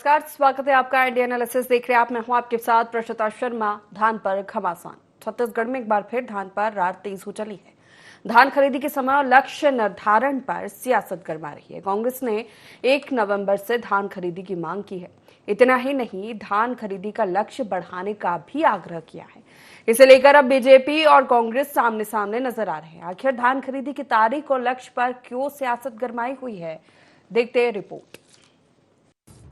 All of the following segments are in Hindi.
नमस्कार, स्वागत है आपका इंडिया एनालिसिस देख रहे हैं आप। मैं हूं आपके साथ प्रश्नता शर्मा। धान पर घमासान। छत्तीसगढ़ में एक बार फिर धान पर रार तेज हो चली है। धान खरीदी के समय और लक्ष्य निर्धारण पर सियासत गरमा रही है। कांग्रेस ने 1 नवंबर से धान खरीदी की मांग की है। इतना ही नहीं, धान खरीदी का लक्ष्य बढ़ाने का भी आग्रह किया है। इसे लेकर अब बीजेपी और कांग्रेस सामने सामने नजर आ रहे हैं। आखिर धान खरीदी की तारीख और लक्ष्य पर क्यों सियासत गरमाई हुई है, देखते हैं रिपोर्ट।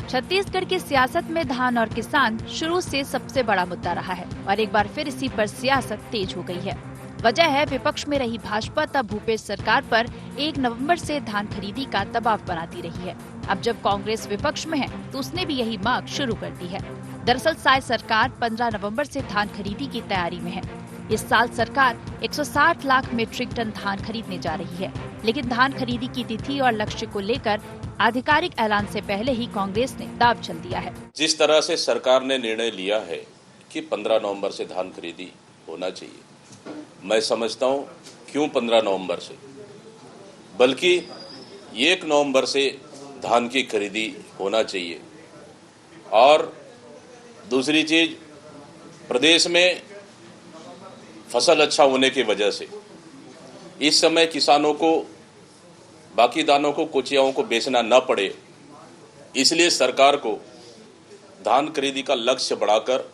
छत्तीसगढ़ की सियासत में धान और किसान शुरू से सबसे बड़ा मुद्दा रहा है और एक बार फिर इसी पर सियासत तेज हो गई है। वजह है, विपक्ष में रही भाजपा तब भूपेश सरकार पर 1 नवंबर से धान खरीदी का दबाव बनाती रही है। अब जब कांग्रेस विपक्ष में है तो उसने भी यही मांग शुरू कर दी है। दरअसल साय सरकार 15 नवंबर से धान खरीदी की तैयारी में है। इस साल सरकार 160 लाख मीट्रिक टन धान खरीदने जा रही है, लेकिन धान खरीदी की तिथि और लक्ष्य को लेकर आधिकारिक ऐलान से पहले ही कांग्रेस ने दाव चल दिया है। जिस तरह से सरकार ने निर्णय लिया है कि 15 नवंबर से धान खरीदी होना चाहिए, मैं समझता हूं क्यों 15 नवंबर से, बल्कि 1 नवंबर से धान की खरीदी होना चाहिए। और दूसरी चीज, प्रदेश में फसल अच्छा होने की वजह से इस समय किसानों को बाकी दानों को, कोचियाओं को बेचना न पड़े, इसलिए सरकार को धान खरीदी का लक्ष्य बढ़ाकर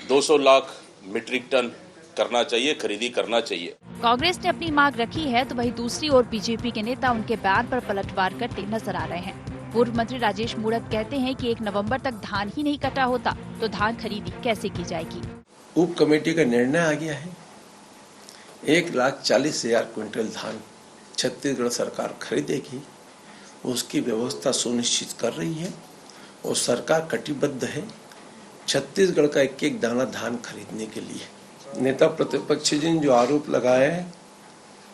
200 लाख मीट्रिक टन करना चाहिए, खरीदी करना चाहिए। कांग्रेस ने अपनी मांग रखी है तो वहीं दूसरी ओर बीजेपी के नेता उनके बयान पर पलटवार करते नजर आ रहे हैं। पूर्व मंत्री राजेश मूणत कहते हैं कि 1 नवंबर तक धान ही नहीं कटा होता तो धान खरीदी कैसे की जाएगी। उप कमेटी का निर्णय आ गया है। 1,40,000 क्विंटल धान छत्तीसगढ़ सरकार खरीदेगी, उसकी व्यवस्था सुनिश्चित कर रही है और सरकार कटिबद्ध है छत्तीसगढ़ का एक एक दाना धान खरीदने के लिए। नेता प्रतिपक्ष जी ने जो आरोप लगाए हैं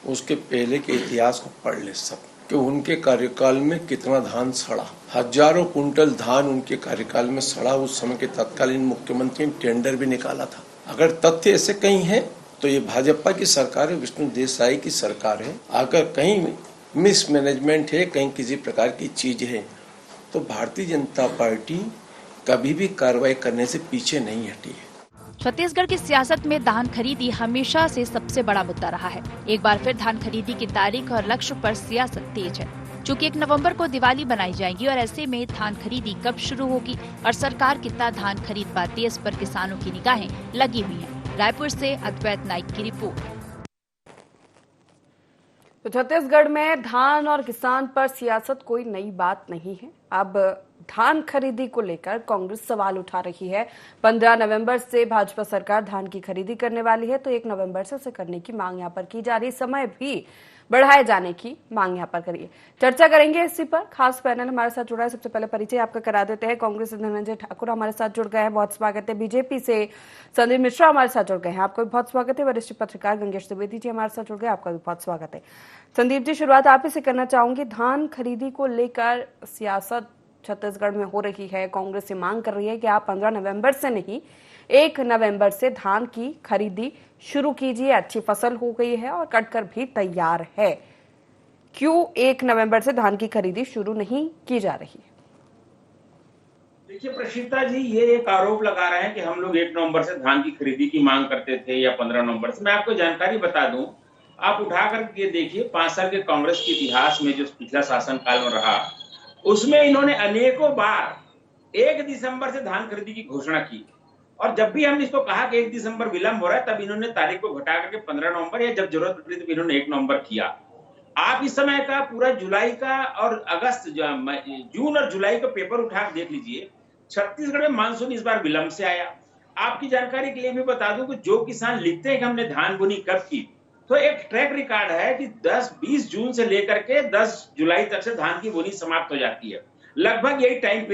उसके पहले के इतिहास को पढ़ ले सब, कि उनके कार्यकाल में कितना धान सड़ा। हजारों कुंटल धान उनके कार्यकाल में सड़ा। उस समय के तत्कालीन मुख्यमंत्री ने टेंडर भी निकाला था। अगर तथ्य ऐसे कहीं है तो ये भाजपा की सरकार है, विष्णु देसाई की सरकार है। अगर कहीं मिसमैनेजमेंट है, कहीं किसी प्रकार की चीज है, तो भारतीय जनता पार्टी कभी भी कार्रवाई करने से पीछे नहीं हटी है। छत्तीसगढ़ की सियासत में धान खरीदी हमेशा से सबसे बड़ा मुद्दा रहा है। एक बार फिर धान खरीदी की तारीख और लक्ष्य पर सियासत तेज है। चूँकि 1 नवंबर को दिवाली बनाई जाएगी और ऐसे में धान खरीदी कब शुरू होगी और सरकार कितना धान खरीद पाती है, इस पर किसानों की निगाहें लगी हुई हैं। रायपुर से अद्वैत नाइक की रिपोर्ट। तो छत्तीसगढ़ में धान और किसान पर सियासत कोई नई बात नहीं है। अब धान खरीदी को लेकर कांग्रेस सवाल उठा रही है। 15 नवंबर से भाजपा सरकार धान की खरीदी करने वाली है, तो 1 नवंबर से उसे करने की मांग यहाँ पर की जा रही, समय भी बढ़ाए जाने की मांग यहाँ पर करिए। चर्चा करेंगे इसी पर। खास पैनल हमारे साथ जुड़ा है। सबसे पहले परिचय आपका करा देते हैं। कांग्रेस से धनंजय ठाकुर हमारे साथ जुड़ गए हैं, बहुत स्वागत है। बीजेपी से संदीप मिश्रा हमारे साथ जुड़ गए हैं, आपका भी बहुत स्वागत है। वरिष्ठ पत्रकार गंगेश द्विवेदी जी हमारे साथ जुड़ गए, आपका भी बहुत स्वागत है। संदीप जी, शुरुआत आप ही से करना चाहूंगी। धान खरीदी को लेकर सियासत छत्तीसगढ़ में हो रही है। कांग्रेस से मांग कर रही है कि आप 15 नवंबर से नहीं 1 नवंबर से धान की खरीदी शुरू कीजिए। अच्छी फसल हो गई है और कटकर भी तैयार है। क्यों 1 नवंबर से धान की खरीदी शुरू नहीं की जा रही है? देखिए प्रशिता जी, ये एक आरोप लगा रहे हैं कि हम लोग 1 नवंबर से धान की खरीदी की मांग करते थे या 15 नवंबर से। मैं आपको जानकारी बता दूं, आप उठाकर के देखिए 5 साल के कांग्रेस के इतिहास में जो पिछला शासन काल में रहा, उसमें इन्होंने अनेकों बार 1 दिसंबर से धान खरीदी की घोषणा की। और जब भी हमने इसको कहा कि 1 दिसंबर विलंब हो रहा है, तब इन्होंने तारीख को घटा करके 15 नवंबर या जब जरूरत पड़ी तो इन्होंने 1 नवंबर किया। आप इस समय का पूरा जुलाई का और अगस्त, जून और जुलाई का पेपर उठा देख लीजिए, छत्तीसगढ़ में मानसून इस बार विलंब से आया। आपकी जानकारी के लिए भी बता दूं कि जो किसान लिखते हैं कि हमने धान बोनी कब की, तो एक ट्रैक रिकॉर्ड है कि 20 जून से लेकर के 10 जुलाई तक से धान की बोनी समाप्त हो जाती है। लगभग यही टाइम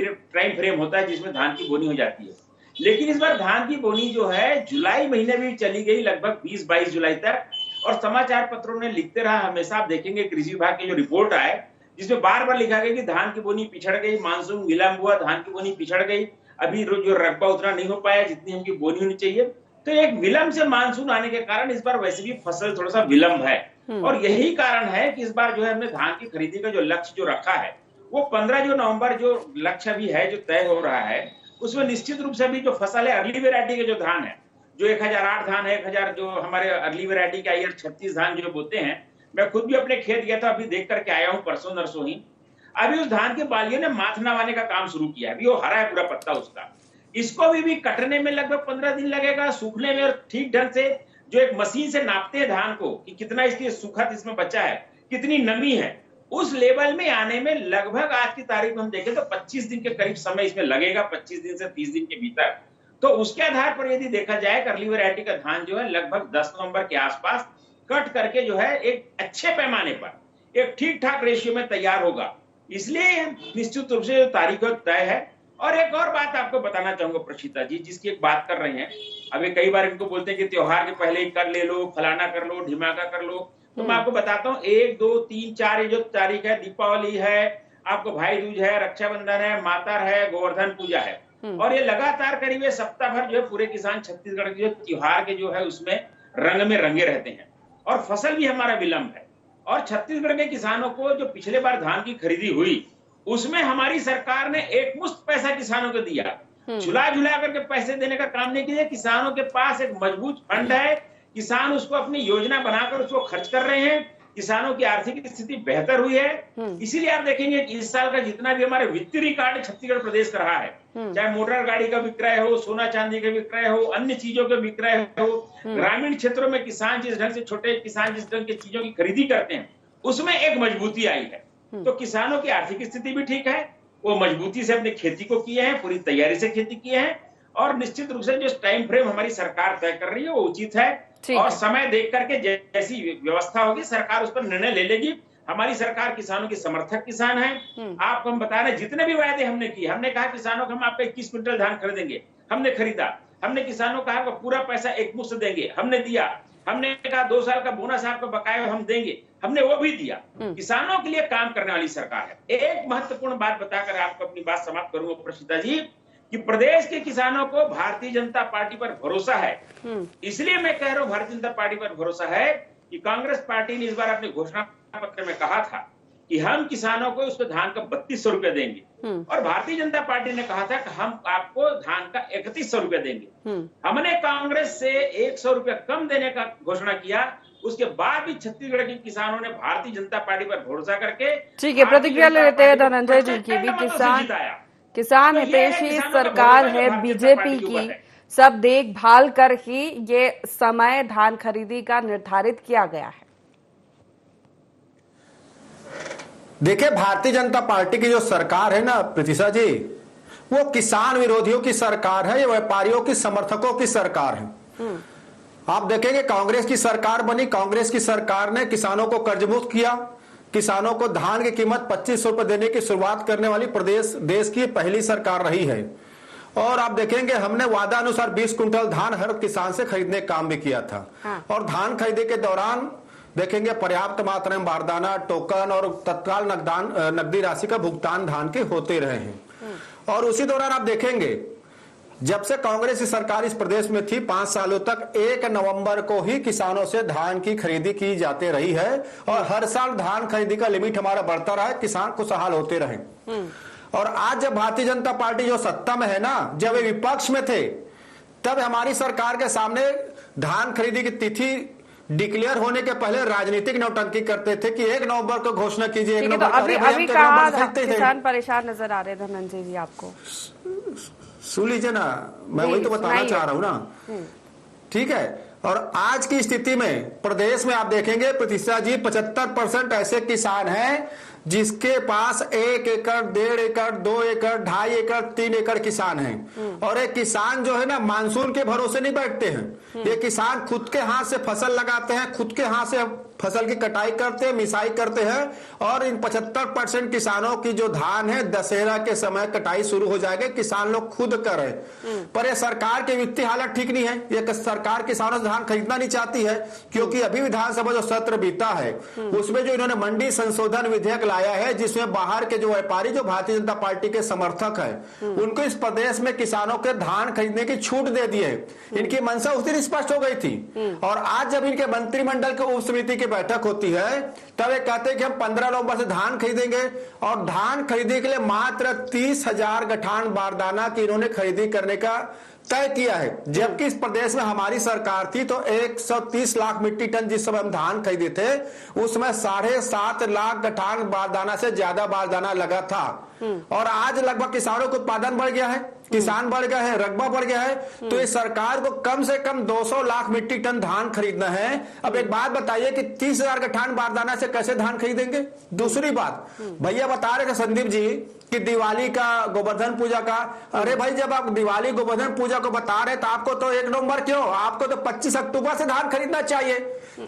फ्रेम होता है जिसमें धान की बोनी हो जाती है। लेकिन इस बार धान की बोनी जो है जुलाई महीने में चली गई, लगभग 20-22 जुलाई तक। और समाचार पत्रों ने लिखते रहा, हमेशा आप देखेंगे कृषि विभाग की जो रिपोर्ट आए जिसमें बार बार लिखा गया कि धान की बोनी पिछड़ गई, मानसून विलंब हुआ, धान की बोनी पिछड़ गई, अभी जो रकबा उतना नहीं हो पाया जितनी हमकी बोनी होनी चाहिए। तो एक विलंब से मानसून आने के कारण इस बार वैसे भी फसल थोड़ा सा विलंब है। और यही कारण है कि इस बार जो है हमने धान की खरीदी का जो लक्ष्य जो रखा है वो 15 जो नवंबर जो लक्ष्य भी है जो तय हो रहा है, उसमें निश्चित रूप से भी जो फसल है अर्ली वेराइटी के जो धान है, जो 1008 धान है, 1000 जो हमारे अर्ली वेराइटी का ईयर 36 धान जो बोते हैं, मैं खुद भी अपने खेत गया था, अभी देख करके आया हूं परसों नरसों ही। अभी उस धान के बालियों ने माथ नवाने का काम शुरू किया है, अभी वो हरा है पूरा पत्ता उसका। इसको भी कटने में लगभग 15 दिन लगेगा, सूखने में, और ठीक ढंग से जो एक मशीन से नापते हैं धान को कि कितना इसकी सुखद इसमें बचा है, कितनी नमी है, उस लेवल में आने में लगभग आज की तारीख में हम देखें तो 25 दिन के करीब समय इसमें लगेगा, 25 दिन से 30 दिन के भीतर। तो उसके आधार पर यदि देखा जाए अर्ली वैरायटी का धान जो है लगभग 10 नवंबर के आसपास कट करके जो है एक अच्छे पैमाने पर एक ठीक ठाक रेशियो में तैयार होगा। इसलिए निश्चित रूप से तारीख तय है। और एक और बात आपको बताना चाहूंगा प्रशिता जी, जिसकी एक बात कर रहे हैं, अभी कई बार इनको बोलते हैं कि त्योहार के पहले ही कर ले लो, फलाना कर लो, ढिमाका कर लो। तो मैं आपको बताता हूँ 1, 2, 3, 4 ये जो तारीख है, दीपावली है, आपको भाई दूज है, रक्षाबंधन है, मातर है, गोवर्धन पूजा है, और ये लगातार करीब सप्ताह भर जो है पूरे किसान छत्तीसगढ़ के जो त्योहार के जो है उसमें रंग में रंगे रहते हैं, और फसल भी हमारा विलंब है। और छत्तीसगढ़ के किसानों को जो पिछले बार धान की खरीदी हुई उसमें हमारी सरकार ने एक मुश्त पैसा किसानों को दिया, झुला झुला करके पैसे देने का काम नहीं किया। किसानों के पास एक मजबूत फंड है, किसान उसको अपनी योजना बनाकर उसको खर्च कर रहे हैं, किसानों की आर्थिक स्थिति बेहतर हुई है। इसीलिए आप देखेंगे कि इस साल का जितना भी हमारे वित्तीय रिकॉर्ड छत्तीसगढ़ प्रदेश का रहा है, चाहे मोटर गाड़ी का विक्रय हो, सोना चांदी का विक्रय हो, अन्य चीजों के विक्रय हो, ग्रामीण क्षेत्रों में किसान जिस ढंग से, छोटे किसान जिस ढंग की चीजों की खरीदी करते हैं, उसमें एक मजबूती आई है। तो किसानों की आर्थिक स्थिति भी ठीक है, वो मजबूती से अपनी खेती को किए हैं, पूरी तैयारी से खेती किए हैं, और निश्चित रूप से जो टाइम फ्रेम हमारी सरकार तय कर रही है वो उचित है। और समय देख करके जैसी व्यवस्था होगी सरकार उस पर निर्णय ले लेगी। हमारी सरकार किसानों की समर्थक किसान है। आपको हम बता रहे जितने भी वायदे हमने किए, हमने कहा किसानों को हम आपको 21 क्विंटल धान खरीदेंगे, हमने खरीदा। हमने किसानों को कहा पूरा पैसा एक मुश्त देंगे, हमने दिया। हमने कहा 2 साल का बोनस आपको बकाया हम देंगे, हमने वो भी दिया। किसानों के लिए काम करने वाली सरकार है। एक महत्वपूर्ण बात बताकर आपको अपनी बात समाप्त करूंगा प्रशिता जी, कि प्रदेश के किसानों को भारतीय जनता पार्टी पर भरोसा है। इसलिए मैं कह रहा हूं भारतीय जनता पार्टी पर भरोसा है कि कांग्रेस पार्टी ने इस बार अपने घोषणा पत्र में कहा था कि हम किसानों को उस पर धान का 3200 रुपया देंगे, और भारतीय जनता पार्टी ने कहा था कि हम आपको धान का 3100 रुपया देंगे। हमने कांग्रेस से 100 रुपया कम देने का घोषणा किया। उसके बाद भी छत्तीसगढ़ के किसानों ने भारतीय जनता पार्टी पर भरोसा करके, ठीक है, प्रतिक्रिया लेते हैं धनंजय जी की भी। किसान हितैषी सरकार है बीजेपी की, सब देखभाल कर ही ये समय धान खरीदी का निर्धारित किया गया है। देखिए, भारतीय जनता पार्टी की जो सरकार है ना प्रतिशा जी, वो किसान विरोधियों की सरकार है, ये व्यापारियों की समर्थकों की सरकार है। आप देखेंगे कांग्रेस की सरकार बनी, कांग्रेस की सरकार ने किसानों को कर्ज मुक्त किया, किसानों को धान की कीमत 2500 रुपए देने की शुरुआत करने वाली देश की पहली सरकार रही है। और आप देखेंगे हमने वादा अनुसार 20 कुंटल धान हर किसान से खरीदने का काम भी किया था। और धान खरीदे के दौरान देखेंगे पर्याप्त मात्रा में बारदाना, टोकन और तत्काल नकदी राशि का भुगतान धान के होते रहे हैं। और उसी दौरान आप देखेंगे जब से कांग्रेस की सरकार इस प्रदेश में थी 5 सालों तक 1 नवंबर को ही किसानों से धान की खरीदी की जाती रही है, और हर साल धान खरीदी का लिमिट हमारा बढ़ता रहा है, किसान खुशहाल होते रहे। और आज जब भारतीय जनता पार्टी जो सत्ता में है ना, जब वे विपक्ष में थे तब हमारी सरकार के सामने धान खरीदी की तिथि डिक्लेयर होने के पहले राजनीतिक नौटंकी करते थे कि 1 नवंबर को घोषणा कीजिए। तो अभी कहा किसान परेशान नजर आ रहे हैं धनंजय जी आपको? सुन लीजिए ना, मैं वही तो बताना चाह रहा हूं ना, ठीक है। और आज की स्थिति में प्रदेश में आप देखेंगे प्रतिशा जी 75% ऐसे किसान हैं जिसके पास 1 एकड़, 1.5 एकड़, 2 एकड़, 2.5 एकड़, 3 एकड़ किसान हैं। और एक किसान जो है ना मानसून के भरोसे नहीं बैठते हैं, ये किसान खुद के हाथ से फसल लगाते हैं, खुद के हाथ से फसल की कटाई करते हैं, मिसाई करते हैं। और इन 75% किसानों की जो धान है दशहरा के समय कटाई शुरू हो जाएगी, किसान लोग खुद करें। पर ये सरकार की वित्तीय हालत ठीक नहीं है, ये सरकार किसानों से धान खरीदना नहीं चाहती है, क्योंकि अभी विधानसभा जो सत्र बीता है उसमें जो इन्होंने मंडी संशोधन विधेयक लाया है जिसमें बाहर के जो व्यापारी, जो भारतीय जनता पार्टी के समर्थक हैं, उनको इस प्रदेश में किसानों के धान खरीदने की छूट दे दी है। इनकी मंशा उस दिन स्पष्ट हो गई थी। और आज जब इनके मंत्रिमंडल की उप समिति की बैठक होती है तब ये कहते हैं कि हम 15 नवंबर से धान खरीदेंगे, और धान खरीदने के लिए मात्र 30,000 गठान बारदाना की इन्होंने खरीदी करने का तय किया है। जबकि इस प्रदेश में हमारी सरकार थी तो 130 लाख मीट्रिक टन जिस समय हम धान खरीदे थे उसमें 7.5 लाख गठान बारदाना से ज्यादा बारदाना लगा था। और आज लगभग किसानों का उत्पादन बढ़ गया है, किसान बढ़ गए हैं, रकबा बढ़ गया है। तो इस सरकार को कम से कम 200 लाख मीट्रिक टन धान खरीदना है। अब एक बात बताइए कि 30,000 गठान बारदाना से कैसे धान खरीदेंगे? दूसरी बात, भैया बता रहे थे संदीप जी कि दिवाली का, गोवर्धन पूजा का, अरे भाई जब आप दिवाली गोवर्धन पूजा को बता रहे तो आपको तो 1 नवंबर क्यों, आपको तो 25 अक्टूबर से धान खरीदना चाहिए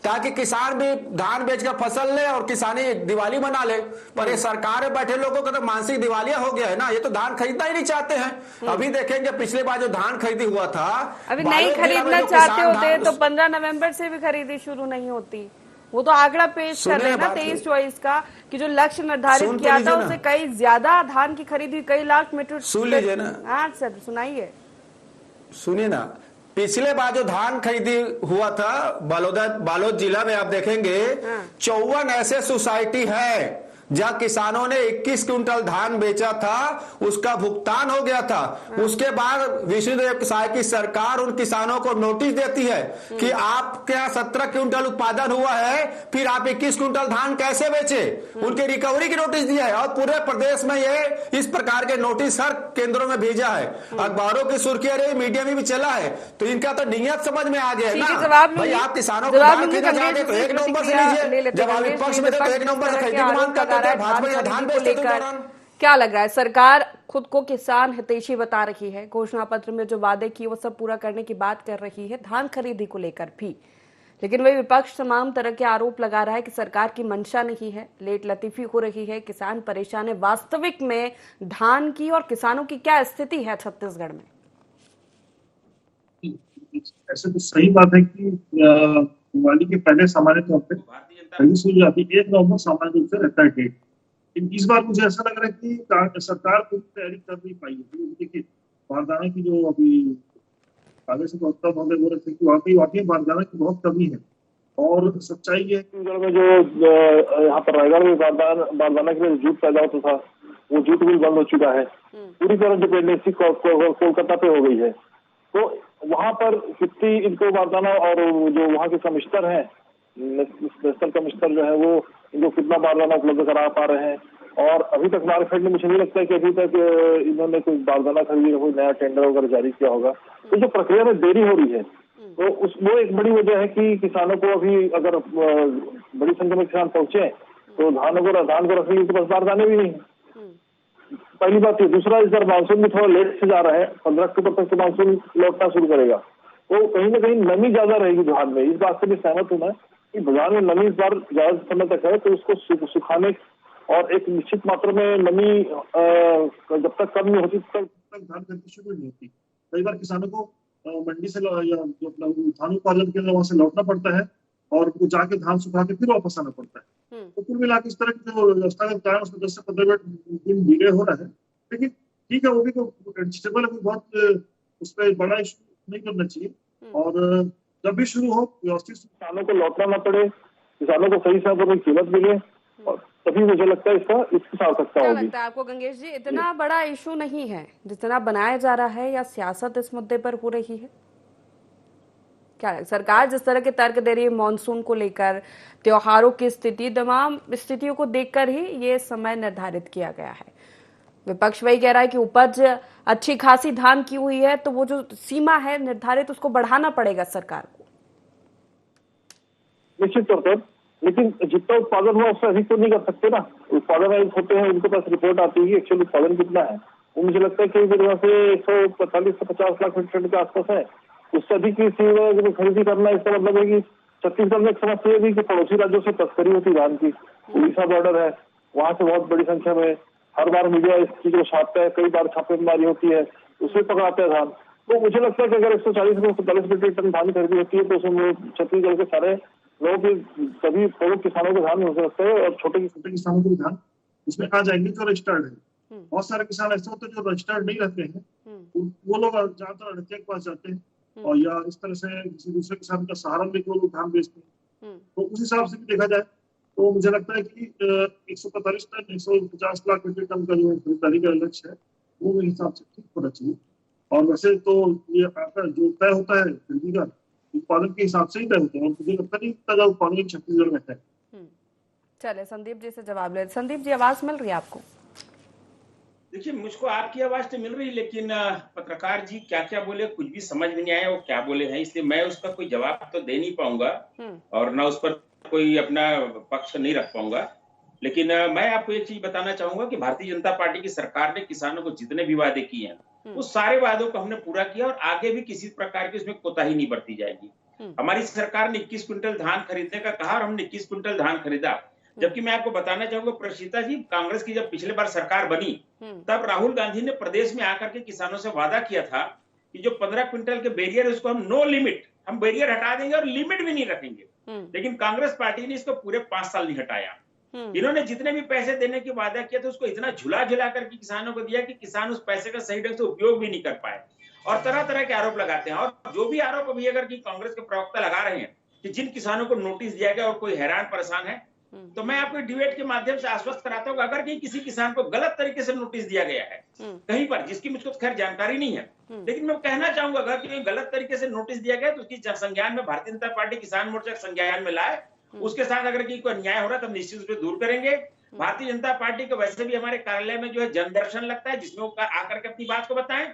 ताकि किसान भी धान बेचकर फसल ले और किसानी दिवाली मना ले। पर ये सरकार में बैठे लोगों का तो मानसिक दिवालिया हो गया है ना, ये तो धान खरीदना ही नहीं चाहते हैं। अभी देखेंगे पिछले बार जो धान खरीदी हुआ था, अभी नहीं खरीदना चाहते होते तो 15 नवंबर से भी खरीदी शुरू नहीं होती। वो तो आंकड़ा पेश कर रहे हैं ना 23-24 का कि जो लक्ष्य निर्धारित किया था उससे कई ज्यादा धान की खरीदी, कई लाख मीट्रिक। सुन लीजिए ना। हाँ सर सुनाइए। सुनिए ना, पिछले बार जो धान खरीदी हुआ था बालोद जिला में आप देखेंगे 54 ऐसे सोसाइटी है जहां किसानों ने 21 क्विंटल धान बेचा था, उसका भुगतान हो गया था। उसके बाद विष्णुदेव साय की सरकार उन किसानों को नोटिस देती है कि आपके यहाँ 17 क्विंटल उत्पादन हुआ है, फिर आप 21 क्विंटल धान कैसे बेचे? उनके रिकवरी की नोटिस दिया है। और पूरे प्रदेश में ये इस प्रकार के नोटिस हर केंद्रों में भेजा है, अखबारों की सुर्खियां रही, मीडिया में भी चला है। तो इनका तो नियत समझ में आ गया ना। भाई आप किसानों को धान खरीदना चाहते तो 1 नवंबर से लीजिए, जब आप विपक्ष में थे तो 1 नवंबर से खरीदी की मांग करते। क्या लग रहा है, सरकार खुद को किसान हितैषी बता रही है, घोषणा पत्र में जो वादे किए वो सब पूरा करने की बात कर रही है धान खरीदी को लेकर भी, लेकिन वही विपक्ष तमाम तरह के आरोप लगा रहा है कि सरकार की मंशा नहीं है, लेट लतीफी हो रही है, किसान परेशान है। वास्तविक में धान की और किसानों की क्या स्थिति है छत्तीसगढ़ में? ऐसे तो सही बात है कि दिवाली के पहले सामान्य तौर पर खरीद शुरू जाती है, 1 नवंबर सामान्य रूप से रहता है डेट। लेकिन इस बार मुझे ऐसा लग रहा है कि सरकार खुद तैयारी कर नहीं पाई है। देखिए बारदाना की जो अभी आगे से उत्तर महोदय बोल रहे थे कि वाकई बारदाना की बहुत कमी है। और सच्चाई है छत्तीसगढ़ में जो यहाँ पर रायगढ़ में बारदाना के लिए जूट पैदा होता था, वो जूट भी बंद हो चुका है। पूरी तरह डिपेंडेंसी कोलकाता पे हो गई है। तो वहां पर कितनी इनको बारदाना, और जो वहाँ के कमिश्नर हैं, नेशनल कमिश्नर जो है वो इनको कितना बारदाना उपलब्ध करा पा रहे हैं। और अभी तक मार्केट में मुझे नहीं लगता है कि अभी तक इन्होंने कोई बारदाना खरीदी, कोई नया टेंडर वगैरह जारी किया होगा। तो जो प्रक्रिया में देरी हो रही है तो वो एक बड़ी वजह है कि किसानों को अभी अगर बड़ी संख्या में किसान पहुंचे तो धान को रखने के पास बारदाने भी नहीं है। पहली बात ये। दूसरा, इस बार मानसून भी थोड़ा लेट से जा रहा है, 15 अक्टूबर तक तो मानसून लौटना शुरू करेगा, तो कहीं ना कहीं नमी ज्यादा रहेगी धान में। इस बात से भी सहमत हूं मैं कि बाजार में नमी इस बार ज्यादा समय तक है, तो उसको सुखाने और एक निश्चित मात्रा में नमी जब तक कम नहीं होती तब तक धान खरीदी शुरू नहीं होती। कई बार किसानों को मंडी से या धान उत्पादन के लिए वहां से लौटना पड़ता है और वो जाके धान सुखा के फिर वापस आना पड़ता है। तो कुल मिलाकर इस तरह की जो व्यवस्था का कारण उसमें 10 से 15 दिन डिले हो रहा है। लेकिन ठीक है, वो भी तो एडजस्टेबल है, बहुत उस पर बड़ा इशू नहीं करना चाहिए। और जब भी शुरू हो व्यवस्थित किसानों को लौटना ना पड़े, किसानों को सही समय पर कीमत मिले, और तभी मुझे लगता है इसकी सार्थकता होगी। क्या लगता है आपको गंगेश जी, इतना बड़ा इशू नहीं है जितना बनाया जा रहा है, या सियासत इस मुद्दे पर हो रही है? क्या सरकार जिस तरह के तर्क दे रही है मॉनसून को लेकर, त्योहारों की स्थिति, तमाम स्थितियों को देखकर ही ये समय निर्धारित किया गया है। विपक्ष वही कह रहा है कि उपज अच्छी खासी धान की हुई है, तो वो जो सीमा है निर्धारित उसको बढ़ाना पड़ेगा सरकार को। निश्चित तौर पर, लेकिन जितना उत्पादन हुआ उससे अधिक तो नहीं कर सकते ना। उत्पादन आयुक्त होते हैं, उनके पास रिपोर्ट आती है एक्चुअली उत्पादन कितना है। वो मुझे लगता है कि वजह से 145 से 50 लाख मीट्रिक टन के आसपास है। उससे अधिक की खरीदी करना, इसका मतलब है कि छत्तीसगढ़ में एक समस्या ये भी कि पड़ोसी राज्यों से तस्करी होती धान की। उड़ीसा बॉर्डर है, वहां से बहुत बड़ी संख्या में हर बार मीडिया इस चीज को छापता है, कई बार छापेमारी होती है, उसमें पकड़ाते हैं धान। तो मुझे लगता है कि अगर 140 से 145 मीट्रिक टन धान खरीदी होती है तो उसमें छत्तीसगढ़ के सारे लोगों के सभी प्रमुख किसानों के धान हो सकते हैं और छोटे किसानों के भी धान उसमें आ जाएंगे जो रजिस्टर्ड है। बहुत सारे किसान ऐसे होते हैं जो रजिस्टर्ड नहीं रहते हैं, वो लोग ज्यादातर अड़तिया के पास जाते हैं और या इस तरह से किसी दूसरे किसान का सहारा लेकर वो लोग धान बेचते हैं। तो उस हिसाब से भी देखा जाए तो मुझे लगता है कि 145 टन 150 लाख मीट्रिक टन का जो खरीदारी का लक्ष्य है वो मेरे हिसाब से ठीक होना चाहिए। और वैसे तो ये आंकड़ा जो तय होता है खरीदी का उत्पादन के हिसाब से ही तय होता है, और मुझे लगता नहीं इतना ज्यादा उत्पादन छत्तीसगढ़ में है। चले संदीप जी से जवाब ले। संदीप जी, आवाज मिल रही है आपको? देखिए, मुझको आपकी आवाज तो मिल रही, लेकिन पत्रकार जी क्या क्या बोले कुछ भी समझ में नहीं आया वो क्या बोले हैं, इसलिए मैं उसका कोई जवाब तो दे नहीं पाऊंगा और ना उस पर कोई अपना पक्ष नहीं रख पाऊंगा। लेकिन मैं आपको एक चीज बताना चाहूंगा कि भारतीय जनता पार्टी की सरकार ने किसानों को जितने भी वादे किए हैं उस सारे वादों को हमने पूरा किया और आगे भी किसी प्रकार की उसमें कोताही नहीं बरती जाएगी। हमारी सरकार ने 21 क्विंटल धान खरीदने का कहा और हमने 21 क्विंटल धान खरीदा। जबकि मैं आपको बताना चाहूंगा प्रशिता जी, कांग्रेस की जब पिछले बार सरकार बनी तब राहुल गांधी ने प्रदेश में आकर के किसानों से वादा किया था कि जो 15 क्विंटल के बैरियर है उसको हम नो लिमिट, हम बैरियर हटा देंगे और लिमिट भी नहीं रखेंगे। लेकिन कांग्रेस पार्टी ने इसको पूरे 5 साल नहीं हटाया। इन्होंने जितने भी पैसे देने की वादा किया था उसको इतना झुला करके किसानों को दिया कि किसान उस पैसे का सही ढंग से उपयोग भी नहीं कर पाए और तरह तरह के आरोप लगाते हैं। और जो भी आरोप अभी अगर कांग्रेस के प्रवक्ता लगा रहे हैं कि जिन किसानों को नोटिस दिया गया और कोई हैरान परेशान है, तो मैं आपको डिबेट के माध्यम से आश्वस्त कराता हूँ अगर कहीं किसी किसान को गलत तरीके से नोटिस दिया गया है कहीं पर, जिसकी मुझको खैर जानकारी नहीं है, लेकिन मैं कहना चाहूंगा अगर कहीं गलत तरीके से नोटिस दिया गया तो उसकी संज्ञान में भारतीय जनता पार्टी किसान मोर्चा संज्ञान में लाए। उसके साथ अगर कोई अन्याय हो रहा है तो निश्चित रूप से दूर करेंगे। भारतीय जनता पार्टी को वैसे भी हमारे कार्यालय में जो है जनदर्शन लगता है जिसमें वो आकर के अपनी बात को बताएं,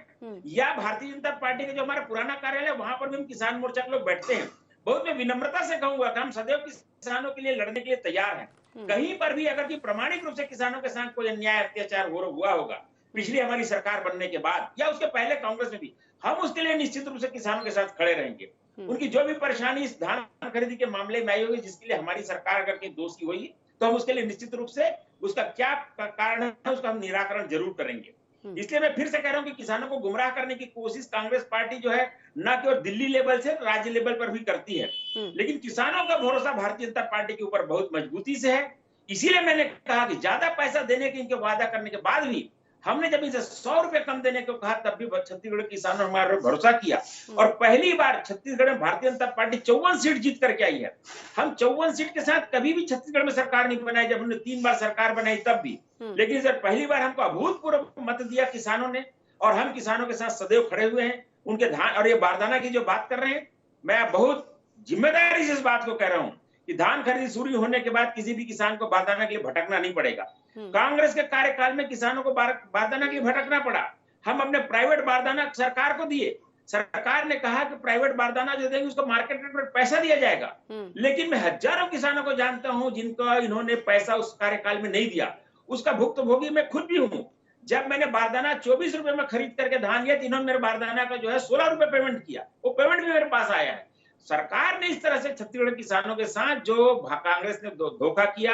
या भारतीय जनता पार्टी का जो हमारा पुराना कार्यालय है वहां पर भी हम किसान मोर्चा के लोग बैठते हैं। बहुत मैं विनम्रता से कहूंगा कि हम सदैव किसानों के लिए लड़ने के लिए तैयार हैं। कहीं पर भी अगर कि प्रामाणिक रूप से किसानों के साथ कोई अन्याय अत्याचार हुआ होगा पिछली हमारी सरकार बनने के बाद या उसके पहले कांग्रेस में भी, हम उसके लिए निश्चित रूप से किसानों के साथ खड़े रहेंगे। उनकी जो भी परेशानी इस धान खरीदी के मामले में आई होगी जिसके लिए हमारी सरकार अगर के दोषी होगी तो हम उसके लिए निश्चित रूप से उसका क्या कारण है उसका हम निराकरण जरूर करेंगे। इसलिए मैं फिर से कह रहा हूं कि किसानों को गुमराह करने की कोशिश कांग्रेस पार्टी जो है न केवल दिल्ली लेवल से राज्य लेवल पर भी करती है, लेकिन किसानों का भरोसा भारतीय जनता पार्टी के ऊपर बहुत मजबूती से है। इसीलिए मैंने कहा कि ज्यादा पैसा देने के इनके वादा करने के बाद भी हमने जब इसे 100 रुपए कम देने को कहा तब भी छत्तीसगढ़ के किसानों ने हमारे भरोसा किया और पहली बार छत्तीसगढ़ में भारतीय जनता पार्टी 54 सीट जीत करके आई है। हम 54 सीट के साथ कभी भी छत्तीसगढ़ में सरकार नहीं बनाई, जब हमने 3 बार सरकार बनाई तब भी, लेकिन सर पहली बार हमको अभूतपूर्व मत दिया किसानों ने और हम किसानों के साथ सदैव खड़े हुए हैं। उनके धान और ये बारदाना की जो बात कर रहे हैं, मैं बहुत जिम्मेदारी से इस बात को कह रहा हूं कि धान खरीदी शुरू होने के बाद किसी भी किसान को बारदाना के लिए भटकना नहीं पड़ेगा। कांग्रेस के कार्यकाल में किसानों को बारदाना के लिए भटकना पड़ा। हम अपने प्राइवेट बारदाना सरकार को दिए, सरकार ने कहा कि प्राइवेट बारदाना जो देंगे उसको मार्केट रेट पर पैसा दिया जाएगा, लेकिन मैं हजारों किसानों को जानता हूं जिनको इन्होंने पैसा उस कार्यकाल में नहीं दिया, उसका भुक्तभोगी मैं खुद भी हूं। जब मैंने बारदाना 24 रुपए में खरीद करके धान लिया तो इन्होंने मेरे बारदाना का जो है 16 रुपए पेमेंट किया, वो पेमेंट भी मेरे पास आया है। सरकार ने इस तरह से छत्तीसगढ़ किसानों के साथ जो कांग्रेस ने धोखा किया,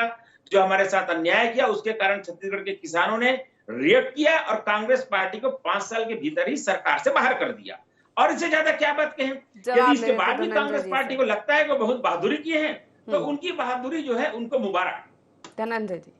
जो हमारे साथ अन्याय किया, उसके कारण छत्तीसगढ़ के किसानों ने रिएक्ट किया और कांग्रेस पार्टी को 5 साल के भीतर ही सरकार से बाहर कर दिया। और इससे ज्यादा क्या बात कहें, यदि इसके बाद भी कांग्रेस पार्टी को लगता है कि बहुत बहादुरी किए हैं तो उनकी बहादुरी जो है उनको मुबारक। धनंजय जी,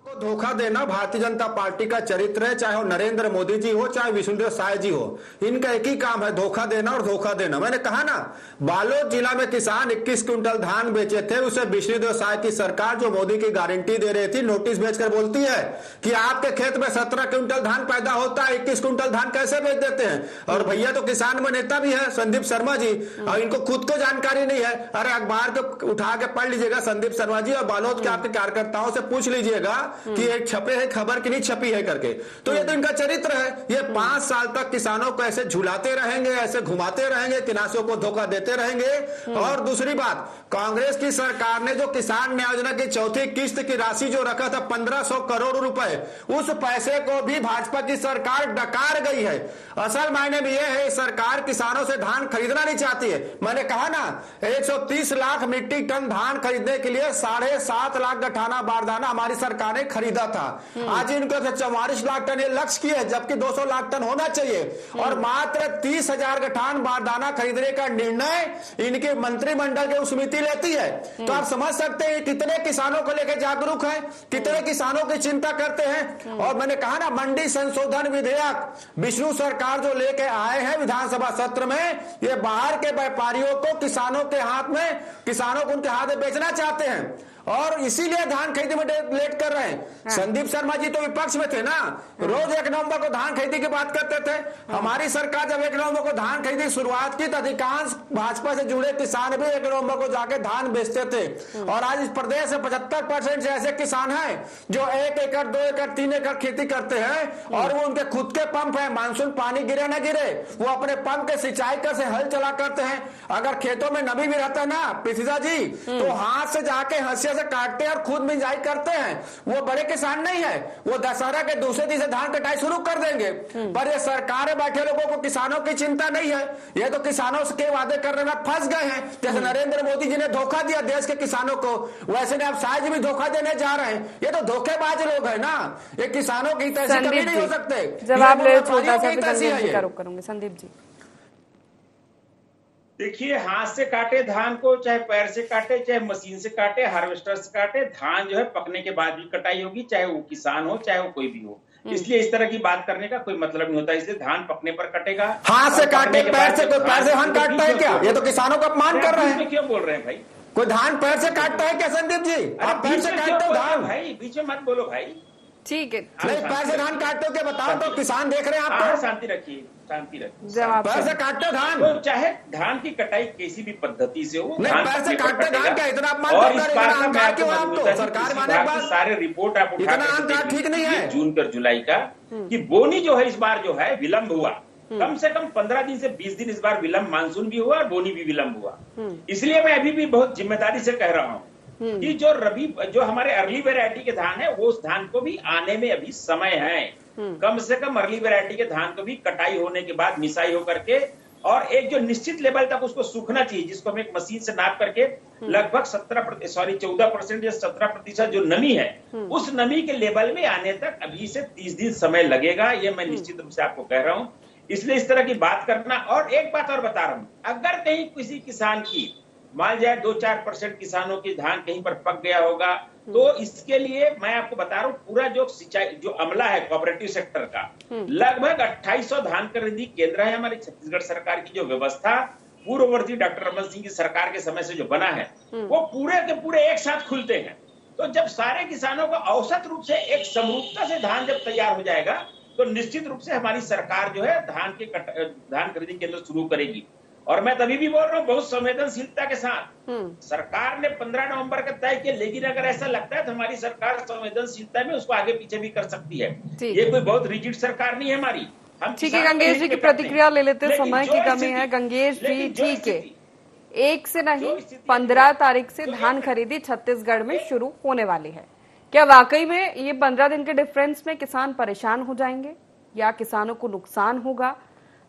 धोखा देना भारतीय जनता पार्टी का चरित्र है, चाहे वो नरेंद्र मोदी जी हो चाहे विष्णुदेव साय जी हो, इनका एक ही काम है धोखा देना और धोखा देना। मैंने कहा ना, बालोद जिला में किसान 21 क्विंटल धान बेचे थे, उसे विष्णुदेव साय की सरकार जो मोदी की गारंटी दे रही थी नोटिस भेजकर बोलती है कि आपके खेत में 17 क्विंटल धान पैदा होता है, 21 क्विंटल धान कैसे बेच देते हैं। और भैया तो किसान में नेता भी है संदीप शर्मा जी, और इनको खुद को जानकारी नहीं है। अरे अखबार को उठा के पढ़ लीजिएगा संदीप शर्मा जी, और बालोद के आपके कार्यकर्ताओं से पूछ लीजिएगा कि एक छपे है खबर की नहीं छपी है करके। तो ये तो इनका चरित्र है। ये 5 साल तक किसानों को ऐसे झुलाते रहेंगे, ऐसे घुमाते रहेंगे, किसानों को धोखा देते रहेंगे। और दूसरी बात, कांग्रेस की सरकार ने जो किसान न्याय योजना की चौथी किस्त की राशि जो रखा था 1500 करोड़ रुपए, उस पैसे को भी भाजपा की सरकार डकार गई है। असल मायने में यह है सरकार किसानों से धान खरीदना नहीं चाहती है। मैंने कहा ना, 130 लाख मीट्रिक टन धान खरीदने के लिए 7.5 लाख गठाना बारदाना हमारी सरकार ने खरीदा था, आज इनको 44 लाख टन ये लक्ष्य की है, जबकि 200 लाख टन होना चाहिए। और मात्र 30,000 गठान बारदाना खरीदने का निर्णय इनके मंत्रिमंडल की समिति लेती है। तो आप समझ सकते हैं कितने किसानों को लेकर जागरूक है, कितने किसानों की चिंता करते हैं। और मैंने कहा ना, मंडी संशोधन विधेयक विष्णु सरकार जो लेके आए हैं विधानसभा सत्र में, ये बाहर के व्यापारियों को किसानों के हाथ में, किसानों को उनके हाथ में बेचना चाहते हैं और इसीलिए धान खरीदी में लेट कर रहे हैं। संदीप शर्मा जी तो विपक्ष में थे ना, रोज 1 नवंबर को धान खरीदी की बात करते थे। हमारी सरकार जब 1 नवंबर को धान खरीदी की शुरुआत की तो अधिकांश भाजपा से जुड़े किसान भी 1 नवंबर को जाके धान बेचते थे। और आज इस प्रदेश में 75% से ऐसे किसान हैं जो 1 एकड़ 2 एकड़ 3 एकड़ खेती करते हैं और वो उनके खुद के पंप है, मानसून पानी गिरे न गिरे वो अपने पंप के सिंचाई कर से हल चला करते हैं। अगर खेतों में नमी भी रहता है ना पृथ्वीराज जी, तो हाथ से जाके हंसिया से काटते हैं और खुद मिंजाई करते हैं। वो बड़े किसान नहीं है, वो दशहरा के दूसरे दिन से धान कटाई शुरू कर देंगे। पर ये सरकार में बैठे लोगों को किसानों की चिंता नहीं है, ये तो किसानों के वादे करने में फंस गए हैं। जैसे नरेंद्र मोदी जी ने धोखा दिया देश के किसानों को, वैसे अब शायद भी धोखा देने जा रहे हैं। ये तो धोखेबाज लोग है ना, ये किसानों की तैसी कभी नहीं हो सकते। जवाब ले छोटा सा करूंगे संदीप जी। देखिए, हाथ से काटे धान को, चाहे पैर से काटे, चाहे मशीन से काटे, हार्वेस्टर से काटे, धान जो है पकने के बाद भी कटाई होगी, चाहे वो किसान हो चाहे वो कोई भी हो। इसलिए इस तरह की बात करने का कोई मतलब नहीं होता। इसलिए धान पकने पर कटेगा। हाथ से काटे, पैर से, कोई पैर से धान काटता है क्या? ये तो किसानों का अपमान कर रहे हैं। क्यों बोल रहे हैं भाई? कोई धान पैर से काटता है क्या संदीप जी? आप पैर से काटते हो धान? भाई बीच में मत बोलो भाई। ठीक है, नहीं पैर से धान काटते हो क्या बताओ तो, किसान देख रहे हैं आपको। शांति रखिए, शांति रखिए। पैर से काटते हो धान? तो चाहे धान की कटाई किसी भी पद्धति से हो, नहीं पैर से काटते धान क्या? इतना अपमान क्यों है आपको? सरकार माने बात, सारे रिपोर्ट आप इतना अहंकार ठीक नहीं है। जून कर जुलाई का कि बोनी जो है इस बार जो है विलम्ब हुआ, कम से कम 15 दिन से 20 दिन इस बार विलम्ब, मानसून भी हुआ और बोनी भी विलम्ब हुआ। इसलिए मैं अभी भी बहुत जिम्मेदारी से कह रहा हूँ कि जो हमारे अर्ली वैरायटी के धान है, वो उस धान को भी आने में अभी समय है। कम से कम अर्ली वैरायटी के धान को भी कटाई होने के बाद मिसाई होकर के और एक जो निश्चित लेवल तक उसको सूखना चाहिए, जिसको हम एक मशीन से नाप करके लगभग 14% या 17% जो नमी है, उस नमी के लेवल में आने तक अभी से 30 दिन समय लगेगा। ये मैं निश्चित रूप से आपको कह रहा हूं। इसलिए इस तरह की बात करना। और एक बात और बता रहा हूं, अगर कहीं किसी किसान की मान जाए 2-4% किसानों की धान कहीं पर पक गया होगा, तो इसके लिए मैं आपको बता रहा हूँ पूरा जो सिंचाई जो अमला है कोऑपरेटिव सेक्टर का, लगभग 2800 धान खरीदी केंद्र है हमारी छत्तीसगढ़ सरकार की। जो व्यवस्था पूर्ववर्ती डॉक्टर रमन सिंह की सरकार के समय से जो बना है, वो पूरे के पूरे एक साथ खुलते हैं। तो जब सारे किसानों को औसत रूप से एक समरूपता से धान जब तैयार हो जाएगा, तो निश्चित रूप से हमारी सरकार जो है धान खरीदी केंद्र शुरू करेगी। और मैं तभी भी बोल रहा हूँ बहुत संवेदनशीलता के साथ। सरकार ने 15 नवंबर का तय किया, लेकिन अगर ऐसा लगता है तो हमारी सरकार संवेदनशीलता में उसको आगे पीछे भी कर सकती है। ये कोई बहुत रिजिड सरकार नहीं है हमारी। हम ठीक है, गंगेश जी की प्रतिक्रिया ले लेते हैं, समय की कमी है। गंगेश जी ठीक है, 1 से नहीं 15 तारीख से धान खरीदी छत्तीसगढ़ में शुरू होने वाली है। क्या वाकई में ये 15 दिन के डिफरेंस में किसान परेशान हो जाएंगे या किसानों को नुकसान होगा?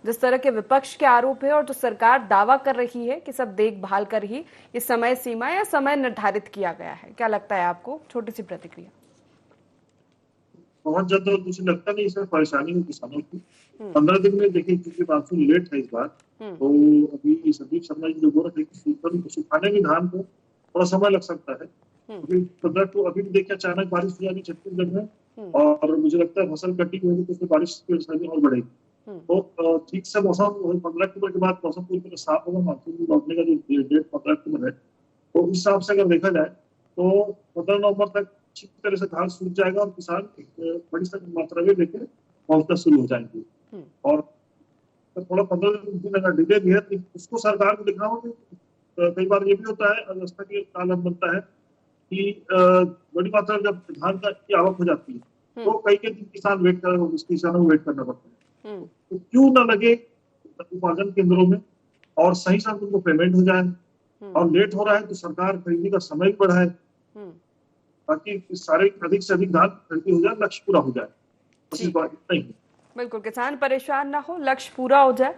जिस तरह के विपक्ष के आरोप है और जो सरकार दावा कर रही है कि सब देखभाल कर ही इस समय सीमा या समय निर्धारित किया गया है, क्या लगता है आपको? छोटी सी प्रतिक्रिया। बहुत ज्यादा मुझे लगता नहीं इसमें परेशानी हो किसानों की। 15 दिन में देखिए, क्योंकि मानसून लेट है इस बार, तो अभी संदीप शर्मा जी जो बोल रहे थे सुखाने में धान को थोड़ा समय लग सकता है। अभी 15 को अभी भी देखिए अचानक बारिश हो जाएगी छत्तीसगढ़ में, और मुझे लगता है फसल कटी होगी तो उसमें बारिश की परेशानी और बढ़ेगी। तो ठीक से मौसम 15 अक्टूबर के बाद मौसम पूरी तरह साफ होगा, मानसून लौटने का जो डेट 15 अक्टूबर है, तो उस हिसाब से अगर देखा जाए तो 15 नवंबर तक अच्छी तरह से धान सूख जाएगा और किसान बड़ी मात्रा में लेकर पहुंचना शुरू हो जाएंगे। और तो थोड़ा 15 दिन अगर डिले भी है तो उसको सरकार को दिखना होगा। कई बार ये भी होता है, अवस्था के कालम बनता है कि बड़ी मात्रा में जब धान की आवक हो जाती है तो कई दिन किसानों को वेट करना पड़ता है। तो क्यों न लगे उत्पादन केंद्रों में और सही समय उनको पेमेंट हो जाए, और लेट हो रहा है तो सरकार खरीदी का समय भी बढ़ाए ताकि सारे अधिक से अधिक धान खरीदी हो जाए, लक्ष्य पूरा हो जाए। नहीं, बिल्कुल किसान परेशान ना हो, लक्ष्य पूरा हो जाए।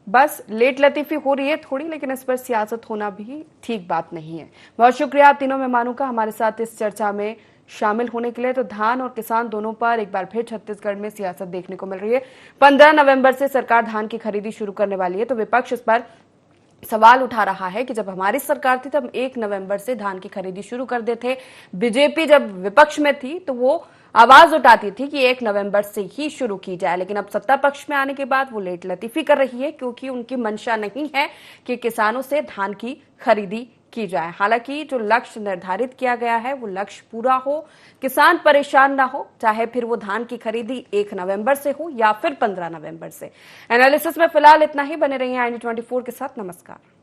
बस लेट लतीफी हो रही है थोड़ी, लेकिन इस पर सियासत होना भी ठीक बात नहीं है। बहुत शुक्रिया आप तीनों मेहमानों का हमारे साथ इस चर्चा में शामिल होने के लिए। तो धान और किसान दोनों पर एक बार फिर छत्तीसगढ़ में सियासत देखने को मिल रही है। 15 नवंबर से सरकार धान की खरीदी शुरू करने वाली है। तो विपक्ष इस पर सवाल उठा रहा है कि जब हमारी सरकार थी तब 1 नवंबर से धान की खरीदी शुरू कर देते थे। बीजेपी जब विपक्ष में थी तो वो आवाज उठाती थी कि 1 नवंबर से ही शुरू की जाए, लेकिन अब सत्ता पक्ष में आने के बाद वो लेट लतीफी कर रही है, क्योंकि उनकी मंशा नहीं है कि किसानों से धान की खरीदी की जाए। हालांकि जो लक्ष्य निर्धारित किया गया है वो लक्ष्य पूरा हो, किसान परेशान ना हो, चाहे फिर वो धान की खरीदी 1 नवंबर से हो या फिर 15 नवंबर से। एनालिसिस में फिलहाल इतना ही। बने रहिए IND 24 के साथ। नमस्कार।